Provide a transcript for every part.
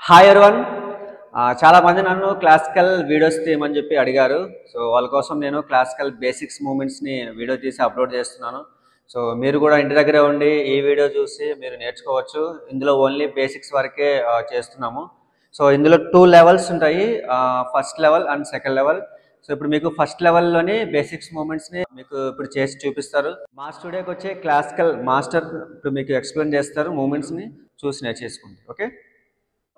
Hi everyone. చాలా మంది నన్ను క్లాసికల్ వీడియోస్ తీయమని చెప్పి అడిగారు. సో వాళ్ళ కోసం నేను క్లాసికల్ బేసిక్స్ మూమెంట్స్ని వీడియో తీసి అప్లోడ్ చేస్తున్నాను. సో మీరు కూడా ఇంటి దగ్గరే ఉండి ఈ వీడియో చూసి మీరు నేర్చుకోవచ్చు. ఇందులో ఓన్లీ బేసిక్స్ వరకే చేస్తున్నాము. సో ఇందులో 2 లెవెల్స్ ఉంటాయి, first level and second level. So ఇప్పుడు మీకు ఫస్ట్ లెవెల్లోని బేసిక్స్ మూమెంట్స్ని మీకు ఇప్పుడు చేసి చూపిస్తారు. మా స్టూడియోకి వచ్చే క్లాసికల్ మాస్టర్ ఇప్పుడు మీకు ఎక్స్ప్లెయిన్ చేస్తారు. మూమెంట్స్ని చూసి నేర్చేసుకోండి. ఓకే.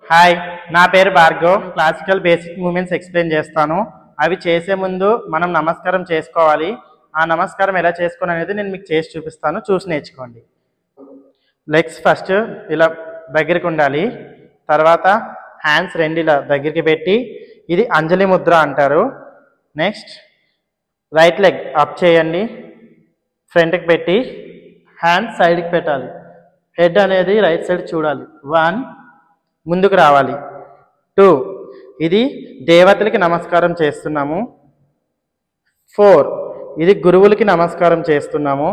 హాయ్, నా పేరు Bhargav. Classical basic moments explain చేస్తాను. అవి చేసే ముందు మనం నమస్కారం చేసుకోవాలి. ఆ నమస్కారం ఎలా చేసుకోవాలి అనేది నేను మీకు చేసి చూపిస్తాను, చూసి నేర్చుకోండి. లెగ్స్ ఫస్ట్ ఇలా దగ్గరికి ఉండాలి. తర్వాత హ్యాండ్స్ రెండు ఇలా దగ్గరికి పెట్టి, ఇది అంజలి ముద్ర అంటారు. నెక్స్ట్ రైట్ లెగ్ అప్ చేయండి, ఫ్రంట్కి పెట్టి హ్యాండ్స్ సైడ్కి పెట్టాలి. హెడ్ అనేది రైట్ సైడ్ చూడాలి. 1 ముందుకు రావాలి. 2 ఇది దేవతలకి నమస్కారం చేస్తున్నాము. 4 ఇది గురువులకి నమస్కారం చేస్తున్నాము.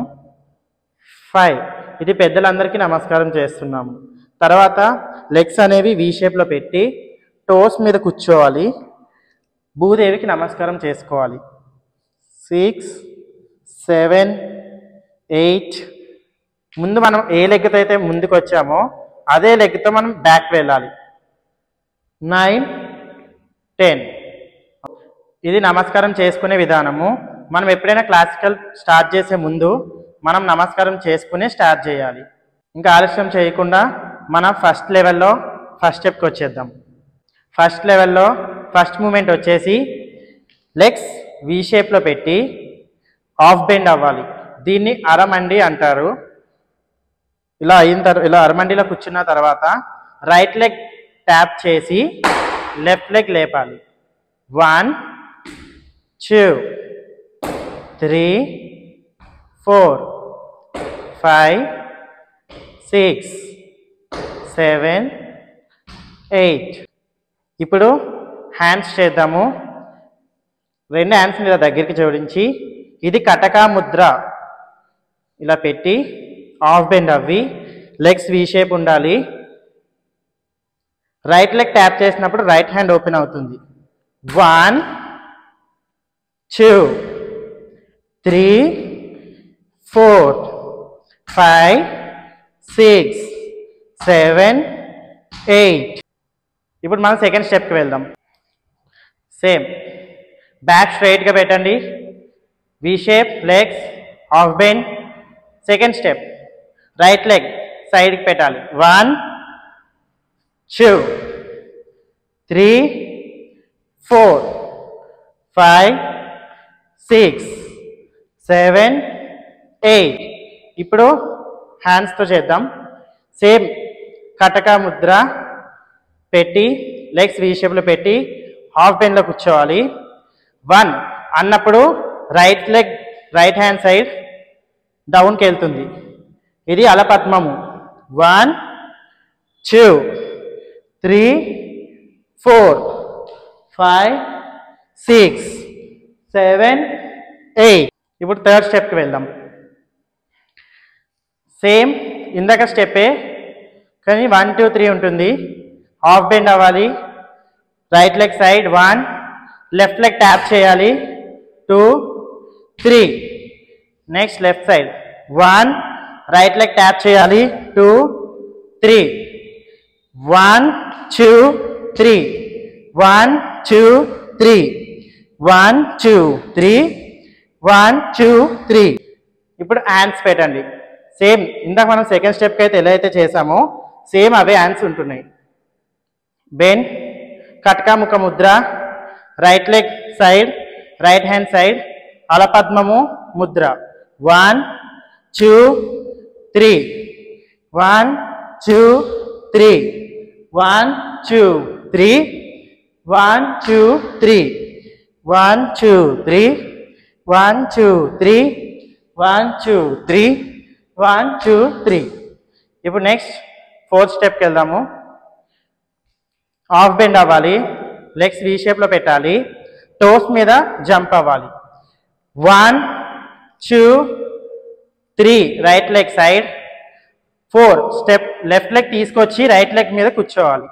5 ఇది పెద్దలందరికీ నమస్కారం చేస్తున్నాము. తర్వాత లెగ్స్ అనేవి వి షేప్లో పెట్టి టోస్ మీద కూర్చోవాలి. భూదేవికి నమస్కారం చేసుకోవాలి. 6 7 8 ముందు మనం ఏ లెగ్తో అయితే ముందుకు వచ్చామో అదే లెగ్తో మనం బ్యాక్ వెళ్ళాలి. 9 10 ఇది నమస్కారం చేసుకునే విధానము. మనం ఎప్పుడైనా క్లాసికల్ స్టార్ట్ చేసే ముందు మనం నమస్కారం చేసుకునే స్టార్ట్ చేయాలి. ఇంకా ఆలస్యం చేయకుండా మనం ఫస్ట్ లెవెల్లో ఫస్ట్ స్టెప్కి వచ్చేద్దాం. ఫస్ట్ లెవెల్లో ఫస్ట్ మూమెంట్ వచ్చేసి లెగ్స్ వి షేప్లో పెట్టి హాఫ్ బెండ్ అవ్వాలి. దీన్ని అరమండి అంటారు. ఇలా అయిన తర్వాత ఇలా అరమండిలో కూర్చున్న తర్వాత రైట్ లెగ్ ట్యాప్ చేసి లెఫ్ట్ లెగ్ లేపాలి. 1 2 3 4 5 6 7 8 ఇప్పుడు హ్యాండ్స్ చేద్దాము. 2 హ్యాండ్స్ ఇలా దగ్గరికి జోడించి ఇది కటకా ముద్ర ఇలా పెట్టి హాఫ్ బెండ్ అవ్వి లెగ్స్ వి షేప్ ఉండాలి. రైట్ లెగ్ ట్యాప్ చేసినప్పుడు రైట్ హ్యాండ్ ఓపెన్ అవుతుంది. 1 2 3 4 5 6 7 8 ఇప్పుడు మనం సెకండ్ స్టెప్కి వెళ్దాం. సేమ్ బ్యాక్ స్ట్రైట్గా పెట్టండి. V shape legs half bend. Second step right leg సైడ్కి పెట్టాలి. 1 2 3 4 5 6 7 8 ఇప్పుడు హ్యాండ్స్తో చేద్దాం. సేమ్ కటకా ముద్ర పెట్టి లెగ్స్ వి షేప్లో పెట్టి హాఫ్ బెండ్లో కూర్చోవాలి. 1 అన్నప్పుడు right leg right hand side డౌన్కి వెళ్తుంది. ఇది అలపద్మము. 1 2 3 4 5 6 7 8 ఇప్పుడు థర్డ్ స్టెప్కి వెళ్దాం. సేమ్ ఇందాక స్టెప్పే కానీ 1 2 3 ఉంటుంది. హాఫ్ బెండ్ అవ్వాలి. Right leg side 1 left leg tap చేయాలి. 2 3 next left side 1 right leg tap చేయాలి. 2 3 1 2 3 1 2 3 1 2 3 1 2 3 ఇప్పుడు హ్యాండ్స్ పెట్టండి. సేమ్ ఇందాక మనం సెకండ్ స్టెప్కి అయితే ఎలా అయితే చేసామో సేమ్ అవే హ్యాండ్స్ ఉంటున్నాయి. బెండ్ కటకా ముఖ ముద్ర right leg side right hand side అలపద్మము ముద్ర. 1 2 3 1 2 3 1 2 3 1 2 3 1 2 3 1 2 3 1 2 3 1 2 3 ఇప్పుడు నెక్స్ట్ ఫోర్త్ స్టెప్కి వెళ్దాము. హాఫ్ బెండ్ అవ్వాలి. లెగ్స్ వి షేప్లో పెట్టాలి. టోస్ మీద జంప్ అవ్వాలి. 1 2 3 right leg side 4 step left leg తీసుకొచ్చి రైట్ లెగ్ మీద కూర్చోవాలి.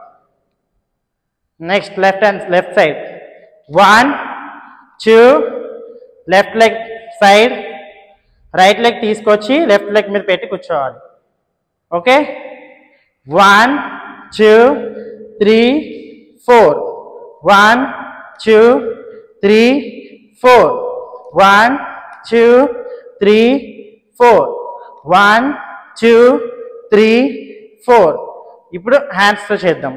Next left side 1 2 left leg side right leg తీసుకొచ్చి లెఫ్ట్ లెగ్ మీద పెట్టి కూర్చోవాలి. ఓకే 1 2 3 4 1 2 3 4 1 2 3 4 1 2 3 4. ఇప్పుడు హ్యాండ్స్తో చేద్దాం.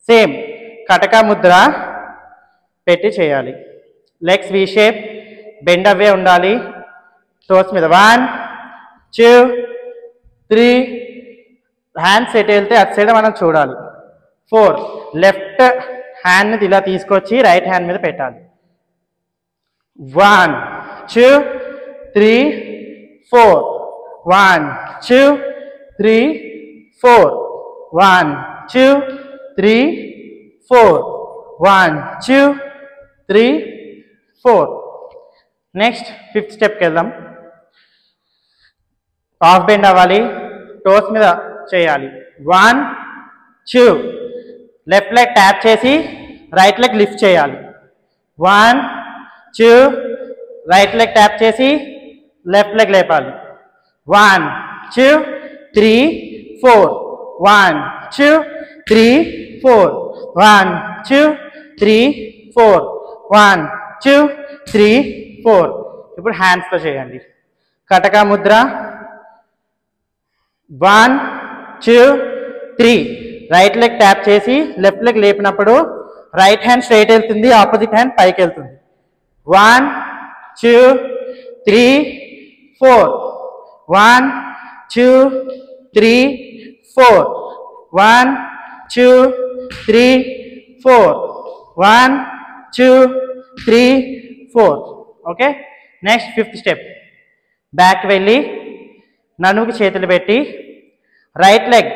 సేమ్ కటక ముద్ర పెట్టి చేయాలి. లెగ్స్ వి షేప్, బెండ్ అవే ఉండాలి. టోస్ మీద 1 2 3 హ్యాండ్స్ ఎటు వెళ్తే అటు సైడ్ మనం చూడాలి. 4 లెఫ్ట్ హ్యాండ్ని ఇలా తీసుకొచ్చి రైట్ హ్యాండ్ మీద పెట్టాలి. 1 2 3 4 1 2 3 4 1 2 3 4 1 2 3 4. నెక్స్ట్ 5th స్టెప్కి వెళ్దాం. హాఫ్ బెండ్ అవ్వాలి. టోస్ మీద చేయాలి. 1 2 లెఫ్ట్ లెగ్ ట్యాప్ చేసి రైట్ లెగ్ లిఫ్ట్ చేయాలి. 1 2 రైట్ లెగ్ ట్యాప్ చేసి లెఫ్ట్ లెగ్ లేపాలి. 1 2 3 4 1 2 3 4 1 2 3 4 1 2 3 4. ఇప్పుడు హ్యాండ్స్తో చేయండి. కటక ముద్ర 1 2 3 రైట్ లెగ్ ట్యాప్ చేసి లెఫ్ట్ లెగ్ లేపినప్పుడు రైట్ హ్యాండ్ స్ట్రైట్ వెళ్తుంది, ఆపోజిట్ హ్యాండ్ పైకి వెళ్తుంది. 1 2 3 4 1 2 3 4 1 2 3 4 1 2 3 4. Okay next 5th step. Back వెళ్ళి నడుముకి చేతులు పెట్టి రైట్ లెగ్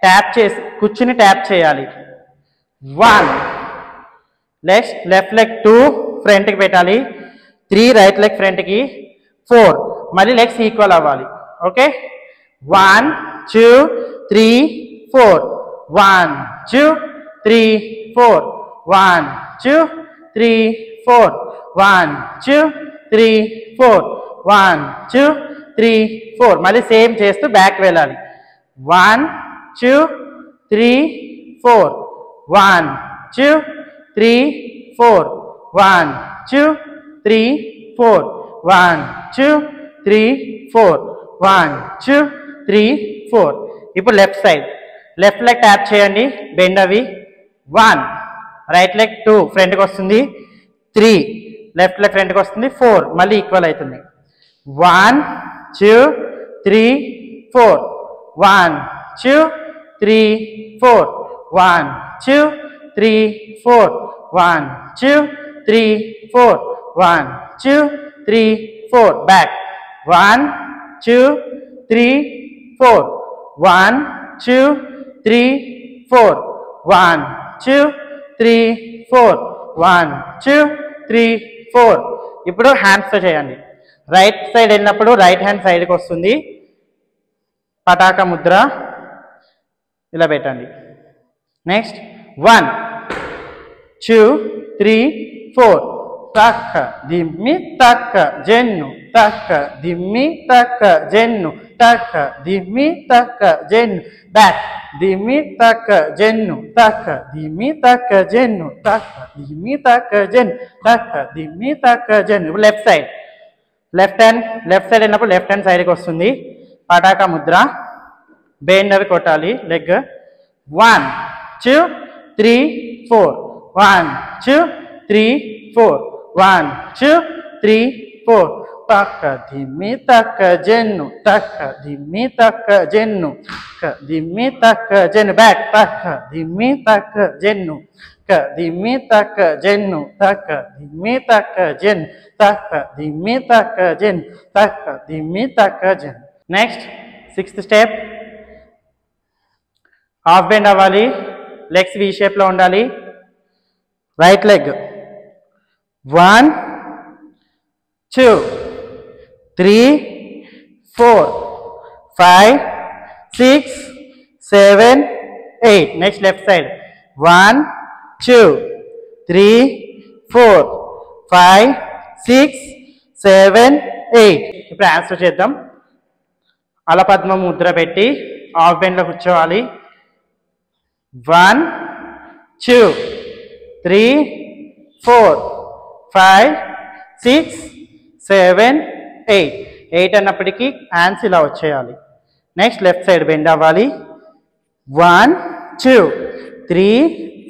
ట్యాప్ చేసి కూర్చుని ట్యాప్ చేయాలి. 1 లెఫ్ట్ లెగ్ 2 ఫ్రంట్కి పెట్టాలి. 3 రైట్ లెగ్ ఫ్రంట్కి. 4 మళ్ళీ లెగ్స్ ఈక్వల్ అవ్వాలి. ఓకే 1 2 3 4 1 2 3 4 1 2 3 4 1 2 3 4 1 2 3 4. మళ్ళీ సేమ్ చేస్తూ బ్యాక్ వెళ్ళాలి. 1 2 3 4 1 2 3 4 1 2 3 4 1 2 3 4 1 2 3 4. ఇప్పుడు left side left leg tap చేయండి. బెండ్ అవి. 1 రైట్ లెగ్ 2 ఫ్రంట్కి వస్తుంది. 3 లెఫ్ట్ లెగ్ ఫ్రంట్కి వస్తుంది. 4 మళ్ళీ ఈక్వల్ అవుతుంది. 1 2 3 4 1 2 3 4 1 2 3 4 1 2 3 4 1 2 3 4. బ్యాక్ 1 2 3 4 1 2 3 4 1 2 3 4 1 2 3 4. ఇప్పుడు హ్యాండ్స్తో చేయండి. రైట్ సైడ్ వెళ్ళినప్పుడు రైట్ హ్యాండ్ సైడ్కి వస్తుంది. పటాక ముద్ర ఇలా పెట్టండి. నెక్స్ట్ 1 2 3 4 తక్క దిమ్మి తక్క జెన్ను తక్క దిమ్మి తక్క జెన్ను తక్క దిమ్మి తక్క జెన్ను. బ్యాక్ దిమ్మి తక్క జెన్ను తక్క దిమ్మి తక్క జెన్ను తక్క దిమ్మి తక్క జెన్ను తక్క దిమ్మి తక్క జెన్ను. లెఫ్ట్ సైడ్ లెఫ్ట్ సైడ్ అయినప్పుడు లెఫ్ట్ హ్యాండ్ సైడ్కి వస్తుంది. పటాక ముద్ర బెండ్ అవి కొట్టాలి. లెగ్ 1 2 3 4 1 2 3 4 1 2 3 4. తక్క దిమ్మి తక్క జెన్ను తక్క దిమ్మి తక్క జెన్ను తక్క దిమ్మి తక్క జెన్ను. బ్యాక్ తక్క దిమ్మి తక్క జెన్ను తక్క దిమ్మి తక్క జెన్ను తక్క దిమ్మి తక్క జెన్ను తక్క దిమ్మి తక్క జెన్ను తక్క దిమ్మి తక్క జెన్ను. Next 6th step. Half bend అవ్వాలి. లెగ్స్ వి షేప్లో ఉండాలి. Right leg 1 2 3 4 5 6 7 8. Next left side 1 2 3 4 5 6 7 8. ఇప్పుడు ఆన్సర్ చేద్దాం. అలపద్మ ముద్ర పెట్టి హాఫ్ బెండ్లో కూర్చోవాలి. 1 2 3 4 5 6 7 8. 8 అన్నప్పటికీ హ్యాండ్స్ ఇలా వచ్చేయాలి. నెక్స్ట్ లెఫ్ట్ సైడ్ బెండ్ అవ్వాలి. 1 2 3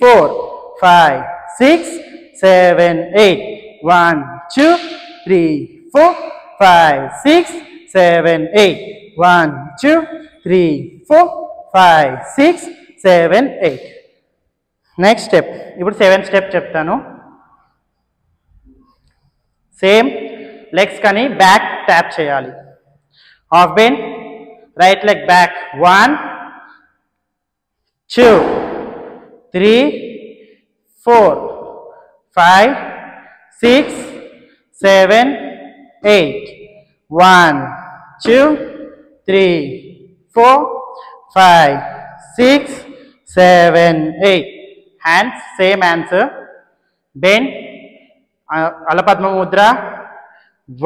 4 5 6 7 8. 1 2 3 4 5 6 7 8. 1 2 3 4 5 6 7 8. Next step. ఇప్పుడు 7 స్టెప్ చెప్తాను. సేమ్ లెగ్స్ కానీ బ్యాక్ ట్యాప్ చేయాలి. Half bend, right leg back. 1 2 3 4 5 6 7 8. 1 2 3 4 5 6 7 8. Hands same answer. Bend, అలపద్మ Mudra.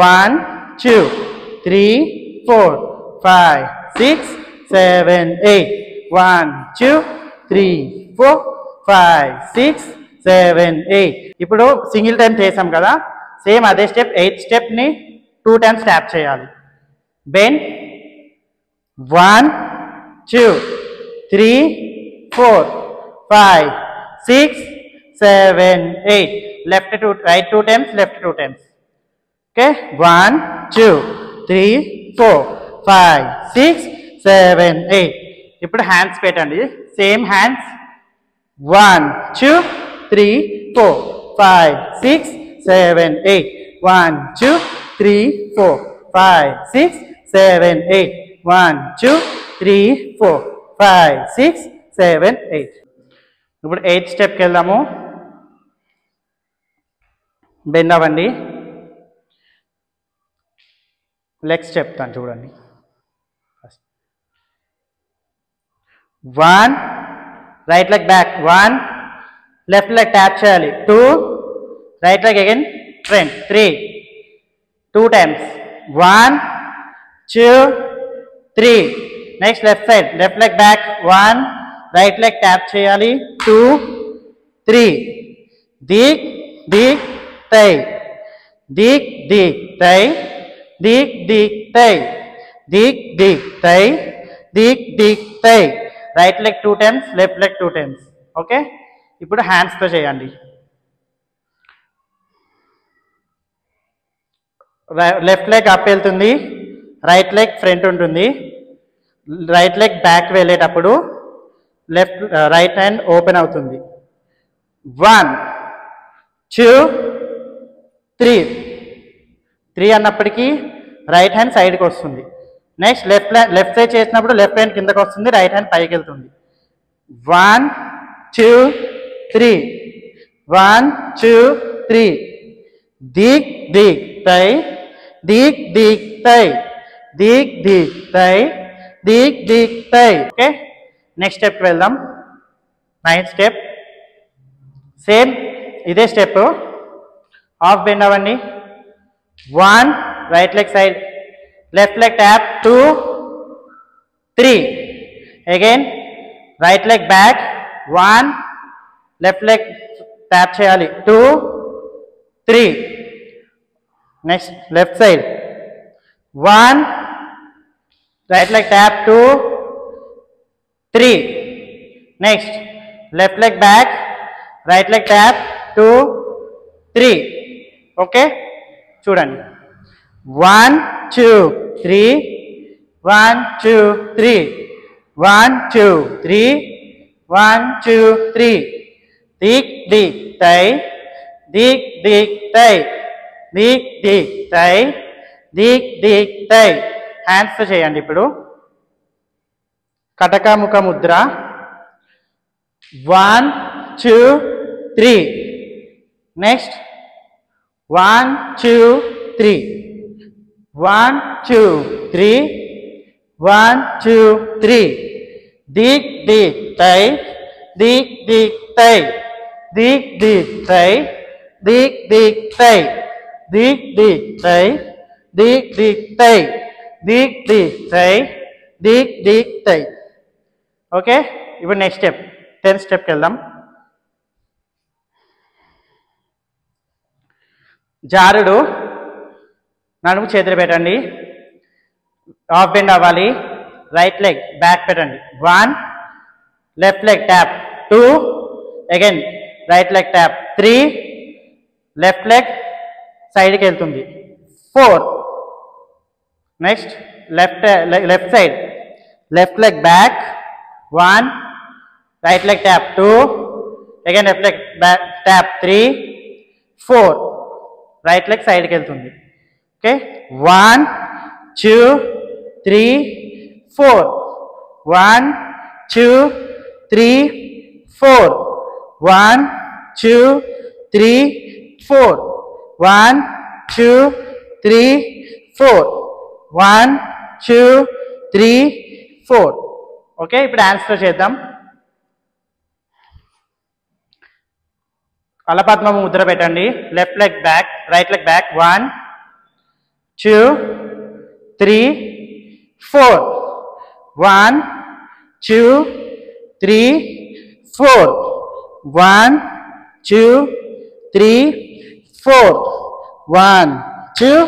1 2 3 4 5 6 7 8. 1 2 3 4 5 6 7 8. ఇప్పుడు సింగిల్ టైం చేసాం కదా, సేమ్ అదే step 8th stepney 2 times tap చేయాలి. Bend. 1 2 3 4 5 6 7 8. left 2 right 2 times, left 2 times. Okay, 1 2 3 4 5 6 7 8. ఇప్పుడు హ్యాండ్స్ పెట్టండి. Same hands. 1 2 3 4 5 6 7 8. 1 2 3 4 5 6 7 8. 1 2 3 4 5 6 7 8. ఇప్పుడు 8th స్టెప్కి వెళ్దాము. బెండ్ అవ్వండి. లెగ్స్ చెప్తాను చూడండి. 1 right leg back. 1 left leg tap చేయాలి. 2 right leg again front. 3 2 times. 1 2 3. Next left side, left leg back. 1 right leg tap చేయాలి. 2 3. దిక్ దిక్ తై, దిక్ దిక్ తై, దిక్ దిక్ తై, దిక్ దిక్ తై, దిక్ దిక్ తై. Right leg 2 times, left leg 2 times. Okay, ఇప్పుడు హ్యాండ్స్తో చేయండి. లెఫ్ట్ లెగ్ అప్ వెళ్తుంది, రైట్ లెగ్ ఫ్రంట్ ఉంటుంది. రైట్ లెగ్ బ్యాక్ వెళ్ళేటప్పుడు రైట్ హ్యాండ్ ఓపెన్ అవుతుంది. 1 2 3. 3 అన్నప్పటికీ రైట్ హ్యాండ్ సైడ్కి వస్తుంది. నెక్స్ట్ లెఫ్ట్ సైడ్ చేసినప్పుడు లెఫ్ట్ హ్యాండ్ కిందకి వస్తుంది, రైట్ హ్యాండ్ పైకి వెళ్తుంది. 1 2 3. 1 2 3. దిక్ దిక్ తై, దిక్ దిక్ తై, దిక్ దిక్ తై, దిక్ దిక్ తై. ఓకే, నెక్స్ట్ స్టెప్కి వెళ్దాం. 9th step. సేమ్ ఇదే స్టెప్. హాఫ్ బెండ్ అవ్వండి. 1 right leg side, left leg tap. 2 3. Again right leg back. 1 left leg tap చేయాలి. 2 3. Next left side. 1 right leg tap. 2 3. Next left leg back, right leg tap. 2 3. Okay, చూడండి. 1 2 3. 1 2 3. 1 2 3. 1 2 3. దిక్ దిక్ తై, దిక్ దిక్ తై, దిక్ దిక్ తై, దిక్ దిక్ తై. హ్యాండ్స్తో చేయండి. ఇప్పుడు కటకముఖ ముద్ర. 1 2 3. నెక్స్ట్ 1 2 3. 1 2 3. 1 2 3. దిక్ దిక్ తై, దిక్ దిక్ తై, దిక్ దిక్ తై దిక్ దిక్ తై దిక్ దిక్ తై దిక్ దిక్ తై దిక్ దిక్ తై దిక్ దిక్ తై. ఓకే, ఇప్పుడు నెక్స్ట్ స్టెప్ 10th స్టెప్కి వెళ్దాం. జారుడు, నడుము చేతులు పెట్టండి, హాఫ్ బెండ్ అవ్వాలి, రైట్ లెగ్ బ్యాక్ పెట్టండి, 1, left leg tap, 2, again right leg tap, 3, left leg సైడ్కి వెళ్తుంది, 4, next left side left leg back, 1, right leg tap, 2, again left leg back tap, 3, 4, right leg సైడ్కి వెళ్తుంది. ఓకే, 1, 2, 3, 4, 1, 2, 3, 4, 1, 2, 3, 4, 1, 2, 3, 4, 1, 2, 3, 4. ఓకే, ఇప్పుడు answer చేద్దాం. అలపద్మము ముద్ర పెట్టండి, left leg back, right leg back, 1, 2, 3, 4, 1, 2, 3, 4, 1, 2, 3, 4, 1, 2,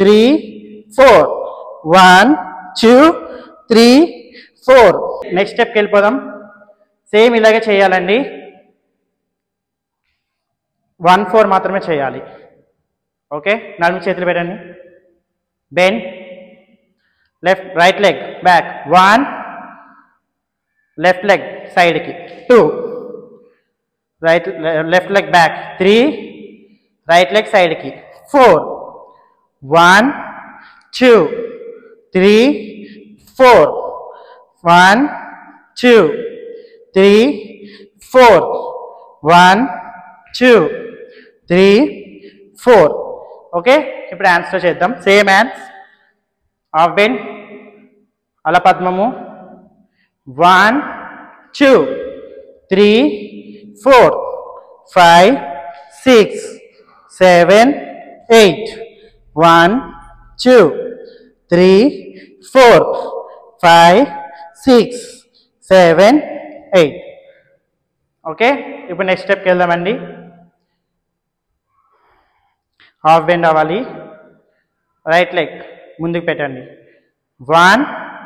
3, 4, 1, 2, 3, 4. Next స్టెప్కి వెళ్ళిపోదాం. Same ఇలాగే చేయాలండి, 1, 4 మాత్రమే చేయాలి. ఓకే, నడుము చేతులు పెట్టండి, bend, right leg back, 1, left leg సైడ్కి, 2, left leg back, 3, right leg సైడ్కి, 4, 1, 2, 3, 4, 1, 2, 3, 4, 1, 2, 3, 4. ఓకే, ఇప్పుడు ఆన్సర్ చేద్దాం. సేమ్ హ్యాండ్స్, హాఫ్ బెండ్, అలపద్మము, 1, 2, 3, 4, 5, 6, 7, 8, 1, 2, 3, 4, 5, 6, 7, 8. ఓకే, ఇప్పుడు నెక్స్ట్ స్టెప్కి వెళ్దామండి. హాఫ్ బెండ్ అవ్వాలి, రైట్ లెగ్ ముందుకు పెట్టండి, 1,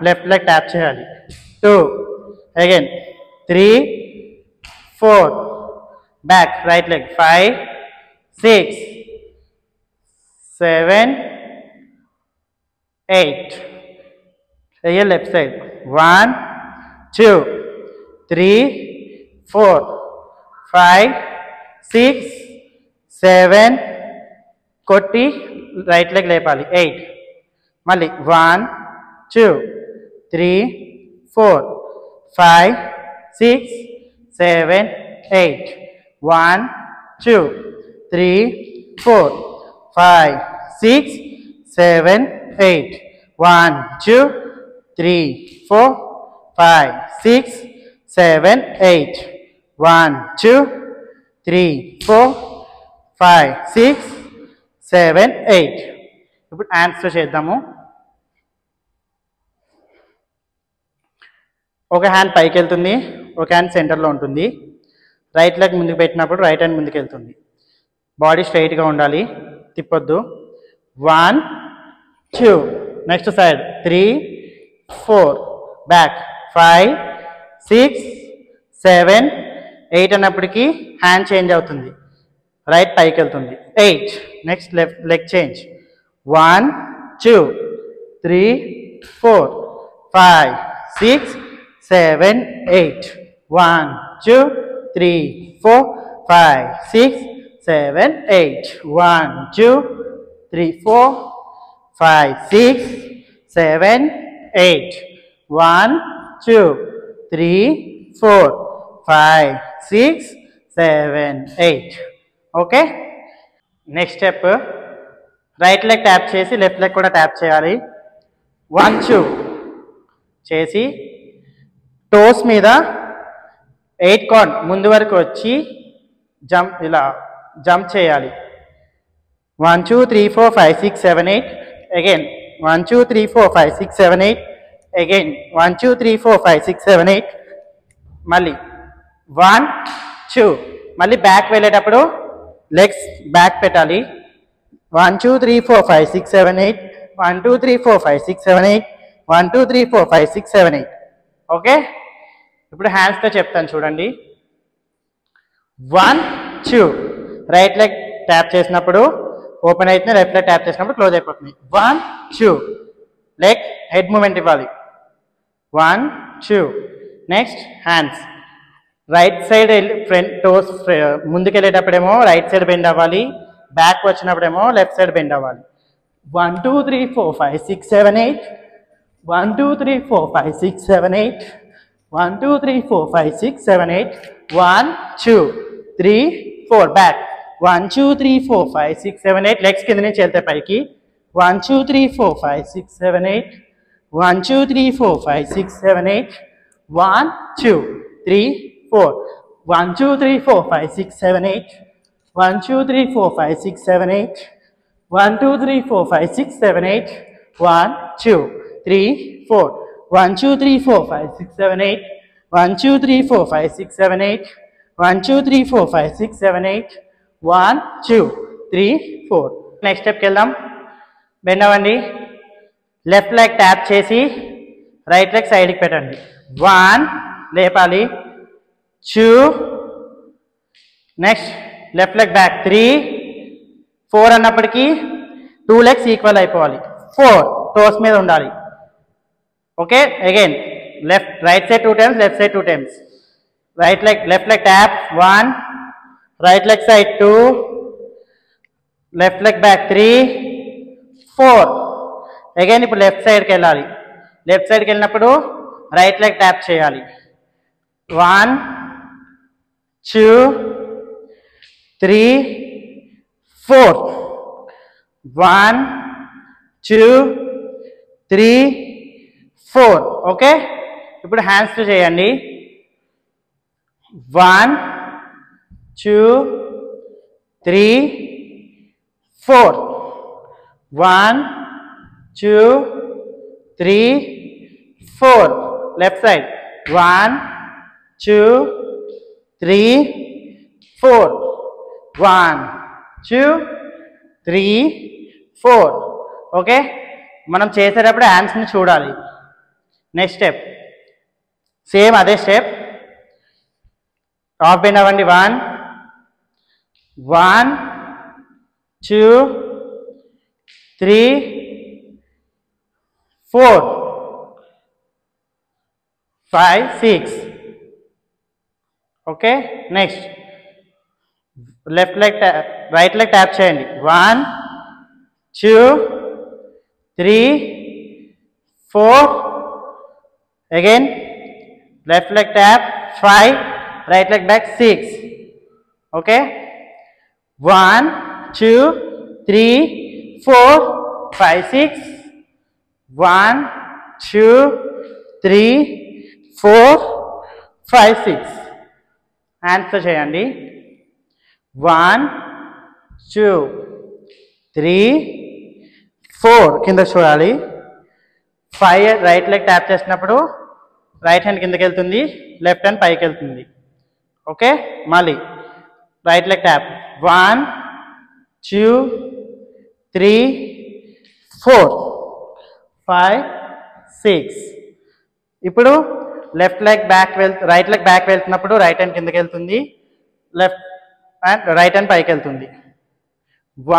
లెఫ్ట్ లెగ్ ట్యాప్ చేయాలి, 2, again 3, 4, back right leg, 5, 6, 7, 8, again left side, 1, 2, 3, 4, 5, 6, 7, కొట్టి రైట్ లెగ్ లేపాలి, 8, మళ్ళీ 1, 2, 3, 4, 5, 6, 7, 8, 1, 2, 3, 4, 5, 6, 7, 8, 1, 2, 3, 4, 5, 6, 7, 8, 1, 2, 3, 4, 5, 6, 7, 8. ఇప్పుడు ఆన్సర్ చేద్దాము. ఒక హ్యాండ్ పైకి వెళ్తుంది, ఒక హ్యాండ్ సెంటర్లో ఉంటుంది. రైట్ లెగ్ ముందుకు పెట్టినప్పుడు రైట్ హ్యాండ్ ముందుకు వెళ్తుంది. బాడీ స్ట్రైట్గా ఉండాలి, తిప్పొద్దు. 1, 2, నెక్స్ట్ సైడ్ 3, 4, బ్యాక్ 5, 6, 7, 8 అన్నప్పటికీ హ్యాండ్ చేంజ్ అవుతుంది, రైట్ పైకి వెళ్తుంది. 8, next left leg change. 1, 2, 3, 4, 5, 6, 7, 8, 1, 2, 3, 4, 5, 6, 7, 8, 1, 2, 3, 4, 5, 6, 7, 8, 1, 2, 3, 4, 5, 6, 7, 8. Okay, next step right leg tap చేసి లెఫ్ట్ లెగ్ కూడా ట్యాప్ చేయాలి. 1, 2 చేసి టోస్ మీద 8 కౌంట్ ముందు వరకు వచ్చి ఇలా జంప్ చేయాలి. 1 2 3 4 5 6 7 8 అగైన్ 1 2 3 4 5 6 7 8 అగైన్ 1 2 3 4 5 6 7 8 మళ్ళీ 1 2 మళ్ళీ బ్యాక్ వెళ్ళేటప్పుడు లెగ్స్ బ్యాక్ పెట్టాలి. 1 2 3 4 5 6 7 8 1 2 3 4 5 6 7 8 1 2 3 4 5 6 7 8 ఓకే. ఇప్పుడు హ్యాండ్స్తో చెప్తాను చూడండి. 1 2 రైట్ లెగ్ ట్యాప్ చేసినప్పుడు ఓపెన్ అవుతుంది, లెఫ్ట్ లెగ్ ట్యాప్ చేసినప్పుడు క్లోజ్ అయిపోతుంది. 1 2 లెగ్ హెడ్ మూమెంట్ ఇవ్వాలి. 1 2 next hands right side front toes ముందుకు వెళ్ళేటప్పుడేమో రైట్ సైడ్ బెండ్ అవ్వాలి, బ్యాక్ వచ్చినప్పుడేమో లెఫ్ట్ సైడ్ బెండ్ అవ్వాలి. 1 2 3 4 5 6 7 8 1 2 3 4 5 6 7 8 1 2 3 4 5 6 7 8 1 2 3 4 బ్యాక్ 1 2 3 4 5 6 7 8 లెగ్స్ కింద నుంచి వెళ్తే పైకి 1 2 3 4 5 6 7 8 1 2 3 4 5 6 7 8 1 2 3 4 1 2 3 4 5 6 7 8 1 2 3 4 5 6 7 8 1 2 3 4 5 6 7 8 1 2 3 4 1 2 3 4 5 6 7 8 1 2 3 4 5 6 7 8 1 2 3 4 5 6 7 8 1 2 3 4 నెక్స్ట్ స్టెప్కి వెళ్దాం. బెండ్ అవ్వండి, లెఫ్ట్ లెగ్ ట్యాప్ చేసి రైట్ లెగ్ సైడ్కి పెట్టండి. 1 లేపాలి, 2 next left leg back 3 4 అన్నప్పటికీ 2 legs equal అయిపోవాలి. 4 టోస్ మీద ఉండాలి. Okay again right side 2 times, left side 2 times. Left leg tap 1 right leg side 2 left leg back 3 4 again ఇప్పుడు left సైడ్కి వెళ్ళాలి. లెఫ్ట్ సైడ్కి వెళ్ళినప్పుడు రైట్ లెగ్ ట్యాప్ చేయాలి. 1 2 3 4 1 2 3 4 ఓకే. ఇప్పుడు హ్యాండ్స్ చేయండి. 1 2 3 4 1 2 3 4 లెఫ్ట్ సైడ్ 1 2 3 4 1 2 3 4 ఓకే. మనం చేసేటప్పుడు హ్యాండ్స్ని చూడాలి. నెక్స్ట్ స్టెప్ సేమ్ అదే స్టెప్. హాఫ్ బెండ్ అవ్వండి. 1 1 2 3 4 5 6 okay. Next right leg tap చేయండి. 1 2 3 4 again left leg tap 5 right leg back 6 okay. 1 2 3 4 5 6 1 2 3 4 5 6 హ్యాండ్స్తో చేయండి. 1 2 3 4 కింద చూడాలి. 5 రైట్ లెగ్ ట్యాప్ చేసినప్పుడు రైట్ హ్యాండ్ కిందకి వెళ్తుంది, లెఫ్ట్ హ్యాండ్ పైకి వెళ్తుంది. ఓకే మళ్ళీ రైట్ లెగ్ ట్యాప్ 1 2 3 4 5 6 ఇప్పుడు రైట్ లెగ్ బ్యాక్ వెళ్తున్నప్పుడు రైట్ హ్యాండ్ కిందకి వెళ్తుంది, లెఫ్ట్ హ్యాండ్ రైట్ హ్యాండ్ పైకి వెళ్తుంది.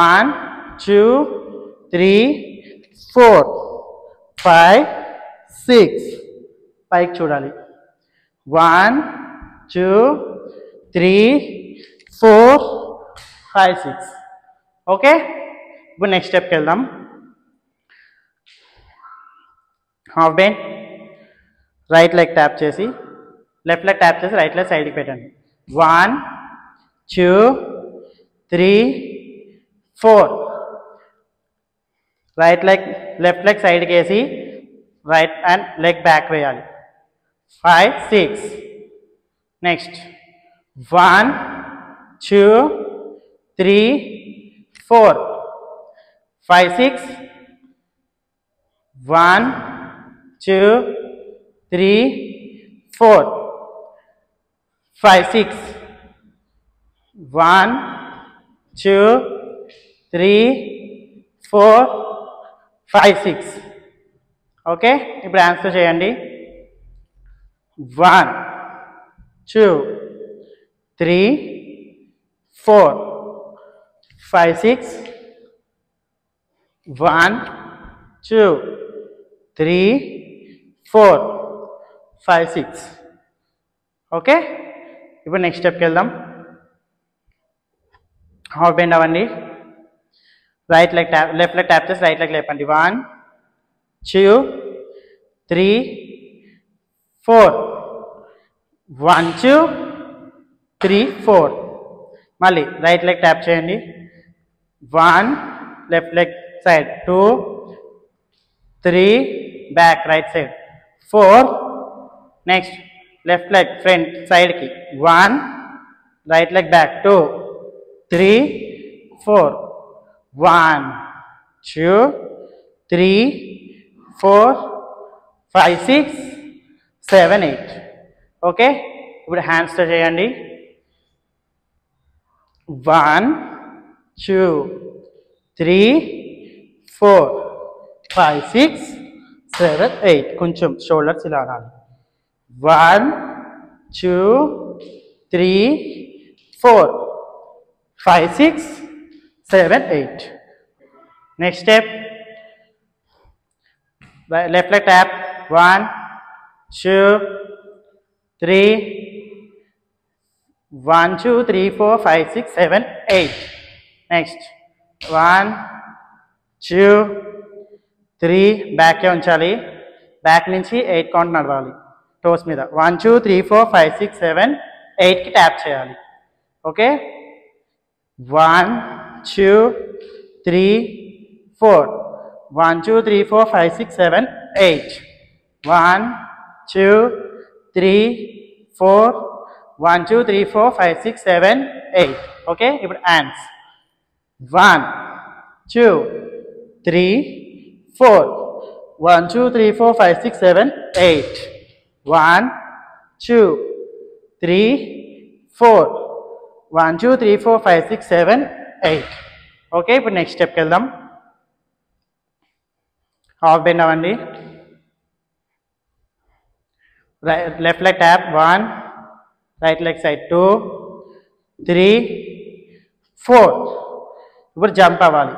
1 2 3 4 5 6 పైకి చూడాలి. 1 2 3 4 5 6 ఓకే. ఇప్పుడు నెక్స్ట్ స్టెప్కి వెళ్దాం. Half bend right leg tap చేసి లెఫ్ట్ లెగ్ ట్యాప్ చేసి రైట్ లెగ్ సైడ్కి పెట్టండి. 1 2 3 4 లెఫ్ట్ లెగ్ సైడ్కి వేసి రైట్ హ్యాండ్ లెగ్ బ్యాక్ వేయాలి. 5 6 నెక్స్ట్ 1 2 3 4 5 6 1 2 3 4 5 6 1 2 3 4 5 6 ఓకే ఇప్పుడు ఆన్సర్ చేయండి 1 2 3 4 5 6 1 2 3 4 5 6 ఓకే ఇప్పుడు నెక్స్ట్ స్టెప్కి వెళ్దాం హాఫ్ బెండ్ అవ్వండి right leg tap left leg tap చేసి రైట్ లెగ్ లేపండి 1 2 3 4 1 2 3 4 మళ్ళీ రైట్ లెగ్ ట్యాప్ చేయండి 1 left leg side 2 3 back right side 4 next left leg front సైడ్కి 1 రైట్ లెగ్ బ్యాక్ 2 3 4 1 2 3 4 5 6 7 8 ఓకే ఇప్పుడు హ్యాండ్స్తో చేయండి 1 2 3 4 5 6 7 8 కొంచెం షోల్డర్స్ ఇలా అనాలి 1 2 3 4 5 6 7 8 next step left leg tap 1 2 3 1 2 3 4 5 6 7 8 next 1 2 3 back కే ఉంచాలి బ్యాక్ నుంచి 8 కౌంట్ నడవాలి టోస్ మీద 1 2 3 4 5 6 7 8 కి ట్యాప్ చేయాలి ఓకే 1 2 3 4 1 2 3 4 5 6 7 8 1 2 3 4 1 2 3 4 5 6 7 8 ఓకే ఇప్పుడు హ్యాండ్స్ 1 2 3 4 1 2 3 4 5 6 7 8 1 2 3 4 1 2 3 4 5 6 7 8 ఓకే ఇప్పుడు నెక్స్ట్ స్టెప్కి వెళ్దాం హాఫ్ బెండ్ అవ్వండి left leg tap 1 right leg side 2 3 4 ఇప్పుడు జంప్ అవ్వాలి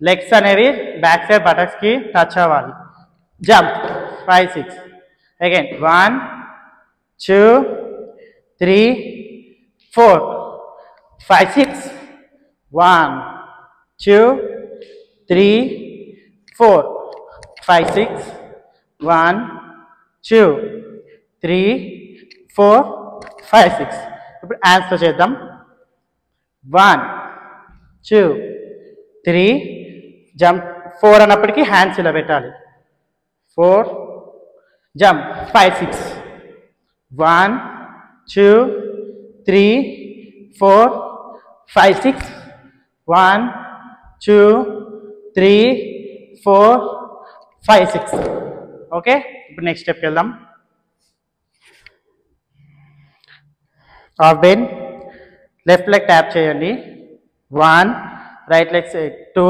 లెగ్స్ అనేవి బ్యాక్ సైడ్ బటక్స్కి టచ్ అవ్వాలి జంప్ 5 6 అగైన్ 1 2 3 4 5 6 1 2 3 4 5 6 1 2 3 4 5 6 ఇప్పుడు ఆన్సర్ చేద్దాం 1 2 3 జంప్ 4 అన్నప్పటికీ హ్యాండ్స్ ఇలా పెట్టాలి 4 జంప్ 5 6 1 2 3 4 5 6 1 2 3 4 5 6 ఓకే ఇప్పుడు నెక్స్ట్ స్టెప్కి వెళ్దాం half bend left leg tap చేయండి 1 రైట్ లెగ్ సైడ్ 2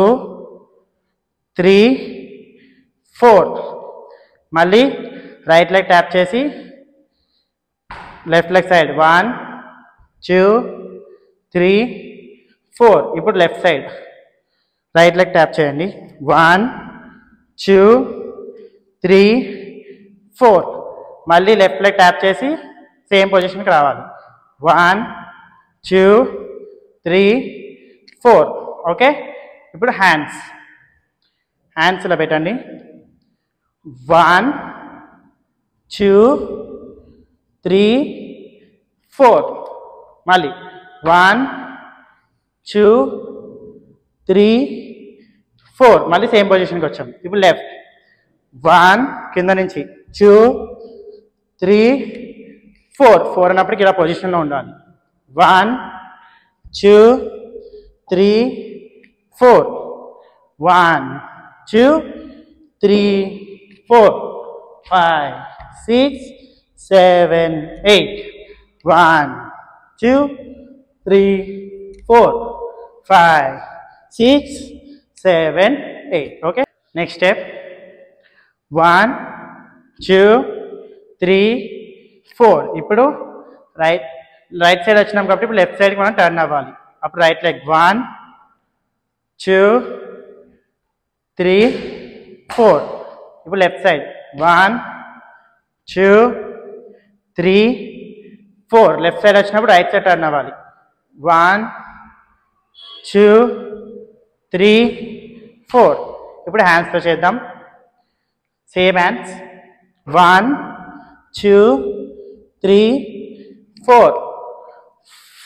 3 4 మళ్ళీ రైట్ లెగ్ ట్యాప్ చేసి లెఫ్ట్ లెగ్ సైడ్ 1 2 3 4 ఇప్పుడు left side right leg tap చేయండి 1 2 3 4 మళ్ళీ లెఫ్ట్ లెగ్ ట్యాప్ చేసి సేమ్ పొజిషన్కి రావాలి 1 2 3 4 ఓకే ఇప్పుడు హ్యాండ్స్ ఇలా పెట్టండి 1 2 3 4 మళ్ళీ 1 2 3 4 మళ్ళీ సేమ్ పొజిషన్కి వచ్చాం ఇప్పుడు లెఫ్ట్ 1 కింద నుంచి 2 3 4 అన్నప్పటికి ఇలా పొజిషన్లో ఉండాలి 1 2 3 4 1 2 3 4 5 6 7 8 1 2 3 4 5 6 7 8 okay next step 1 2 3 4 ఇప్పుడు రైట్ సైడ్ వచ్చినాం కాబట్టి ఇప్పుడు లెఫ్ట్ సైడ్కి మనం టర్న్ అవ్వాలి అప్పుడు రైట్ లెగ్ 1 2 3 4 ఇప్పుడు లెఫ్ట్ సైడ్ 1 2 3 4 లెఫ్ట్ సైడ్ వచ్చినప్పుడు రైట్ సైడ్ టర్న్ అవ్వాలి 1 2 3 4 ఇప్పుడు హ్యాండ్స్తో చేద్దాం సేమ్ హ్యాండ్స్ 1 2 3 4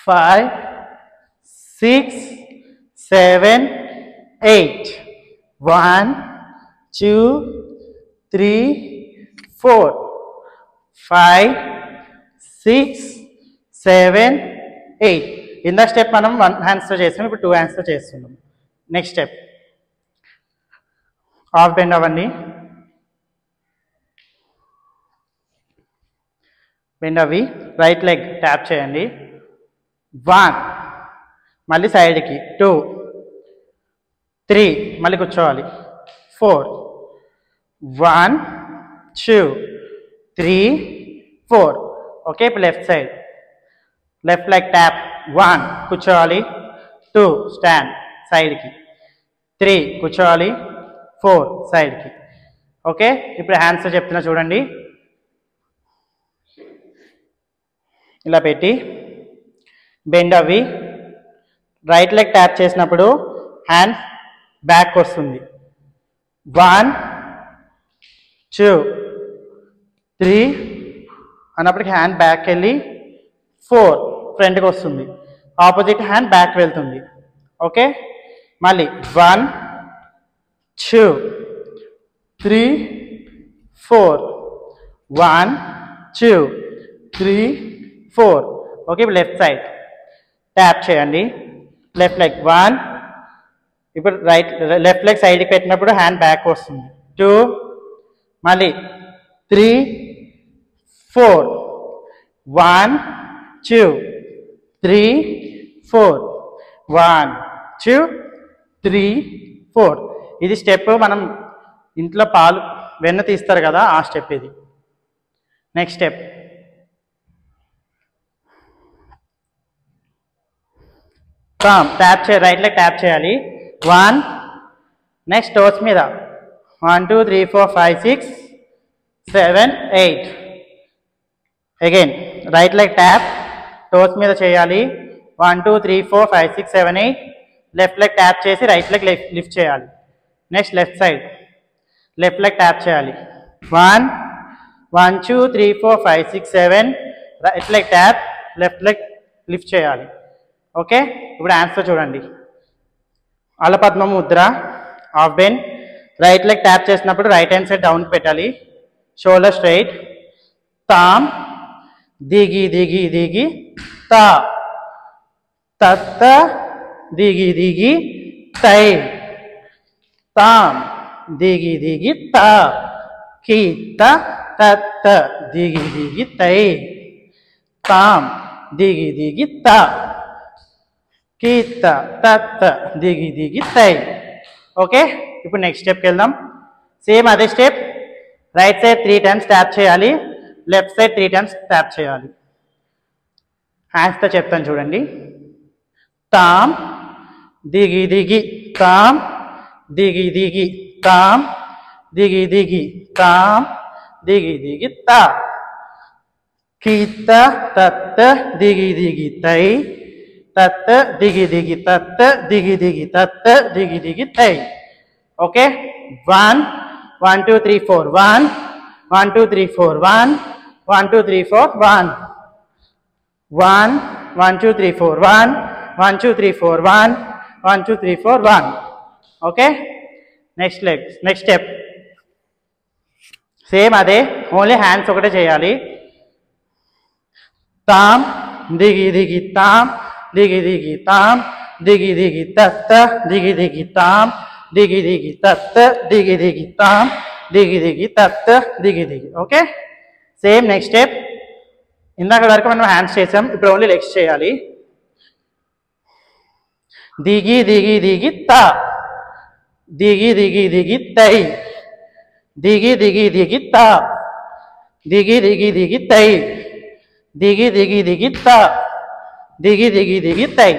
5 6 7 8 1 2 3 4 5 6 7 8 ఇందా స్టెప్ మనం 1 హ్యాండ్స్తో చేస్తాం ఇప్పుడు 2 హ్యాండ్స్తో చేస్తున్నాం నెక్స్ట్ స్టెప్ హాఫ్ బెండ్ అవ్వండి బెండ్ అవి రైట్ లెగ్ ట్యాప్ చేయండి 1 మళ్ళీ సైడ్కి 2 3 మళ్ళీ కూర్చోవాలి 4 1 2 3 4 ఓకే ఇప్పుడు left side left leg tap 1 కూర్చోవాలి 2 స్టాండ్ సైడ్కి 3 కూర్చోవాలి 4 సైడ్కి ఓకే ఇప్పుడు హ్యాండ్స్తో చెప్తున్నా చూడండి ఇలా పెట్టి బెండ్ అవి రైట్ లెగ్ ట్యాప్ చేసినప్పుడు హ్యాండ్ బ్యాక్ వస్తుంది 1 2 3 అన్నప్పటికీ హ్యాండ్ బ్యాక్ వెళ్ళి 4 ఫ్రంట్కి వస్తుంది ఆపోజిట్ హ్యాండ్ బ్యాక్ వెళ్తుంది ఓకే మళ్ళీ 1 2 3 4 1 2 3 4 ఓకే ఇప్పుడు లెఫ్ట్ సైడ్ ట్యాప్ చేయండి లెఫ్ట్ లెగ్ 1 ఇప్పుడు లెఫ్ట్ లెగ్ సైడ్కి పెట్టినప్పుడు హ్యాండ్ బ్యాక్ వస్తుంది 2 మళ్ళీ 3 4 1 2 3 4 1 2 3 4 ఇది స్టెప్ మనం ఇంట్లో పాలు వెన్న తీస్తారు కదా ఆ స్టెప్ ఇది నెక్స్ట్ స్టెప్ ట్యాప్ చేయాలి రైట్ లెగ్ ట్యాప్ చేయాలి 1 నెక్స్ట్ టోస్ మీద 1 2 3 4 5 6 7 8 again right leg tap toes మీద చేయాలి 1 2 3 4 5 6 7 8 లెఫ్ట్ లెగ్ ట్యాప్ చేసి రైట్ లెగ్ లిఫ్ట్ చేయాలి next left side left leg tap చేయాలి 1 1 2 3 4 5 6 7 right leg tap left leg lift చేయాలి okay ఇప్పుడు హ్యాండ్స్తో చూడండి అలపద్మ Mudra half bend right leg tap చేసినప్పుడు రైట్ హ్యాండ్ సైడ్ డౌన్ పెట్టాలి షోల్డర్ స్ట్రైట్ తామ్ దిగి దిగి దిగి తా తత్త దిగి దిగి తై తామ్ దిగి దిగి తా కీత తత్త దిగి దిగి తై తామ్ దిగి దిగి తా కీత తత్త దిగి దిగి తై ఓకే ఇప్పుడు నెక్స్ట్ స్టెప్కి వెళ్దాం సేమ్ అదే step right side 3 times tap చేయాలి లెఫ్ట్ సైడ్ 3 టైమ్స్ ట్యాప్ చేయాలి హ్యాండ్స్తో చెప్తాను చూడండి తామ్ దిగి దిగి తామ్ దిగి దిగి తామ్ దిగి దిగి తామ్ దిగి దిగి తా కీత తత్త దిగి దిగి తై తత్త దిగి దిగి తత్త దిగి దిగి తత్త దిగి దిగి తై okay 1 1 2 3 4 1 1 2 3 4 1 1 2 3 4 1 1 1 2 3 4 1 1 2 3 4 1 1 2 3 4 1 okay next leg next step same అదే ఓన్లీ హ్యాండ్స్ ఒకటే చేయాలి తామ్ దిగి దిగి తామ్ దిగి దిగి తాం దిగి దిగి తత్త దిగి దిగి తాం దిగి దిగి తత్త దిగి దిగి తాం దిగి దిగి తత్త దిగి దిగి. Okay, same next step. ఇందాక వరకు మనం హ్యాండ్స్ చేసాం, ఇప్పుడు ఓన్లీ లెగ్స్ చేయాలి. దిగి దిగి దిగి తా దిగి దిగి దిగి తై దిగి దిగి దిగి తా దిగి దిగి దిగి తై దిగి దిగి దిగి తా దిగి దిగి దిగి తై.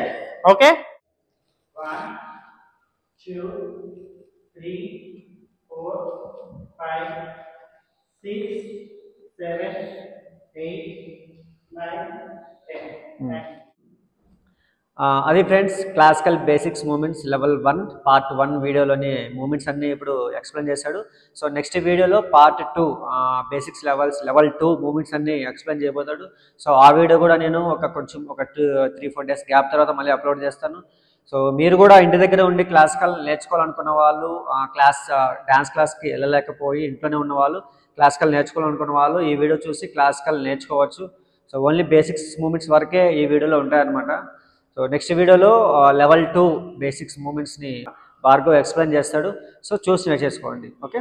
ఓకే, 1 2 3 4 5 6 7 8 9 10. అది friends classical basics moments level 1 part 1 వీడియోలోని మూమెంట్స్ అన్నీ ఇప్పుడు ఎక్స్ప్లెయిన్ చేశాడు. సో నెక్స్ట్ వీడియోలో పార్ట్ 2 బేసిక్స్ లెవెల్ 2 మూమెంట్స్ అన్నీ ఎక్స్ప్లెయిన్ చేయబోతాడు. సో ఆ వీడియో కూడా నేను ఒక 3-4 డేస్ గ్యాప్ తర్వాత మళ్ళీ అప్లోడ్ చేస్తాను. సో మీరు కూడా ఇంటి దగ్గర ఉండి క్లాసికల్ నేర్చుకోవాలనుకున్న వాళ్ళు, డ్యాన్స్ క్లాస్కి వెళ్ళలేకపోయి ఇంట్లోనే ఉన్న వాళ్ళు, క్లాసికల్ నేర్చుకోవాలనుకున్న వాళ్ళు ఈ వీడియో చూసి క్లాసికల్ నేర్చుకోవచ్చు. సో ఓన్లీ బేసిక్స్ మూమెంట్స్ వరకే ఈ వీడియోలో ఉంటాయన్నమాట. సో నెక్స్ట్ వీడియోలో లెవెల్ 2 బేసిక్స్ మూమెంట్స్ని భార్గవ్ ఎక్స్ప్లెయిన్ చేస్తాడు. సో చూసి నేర్చేసుకోండి. ఓకే.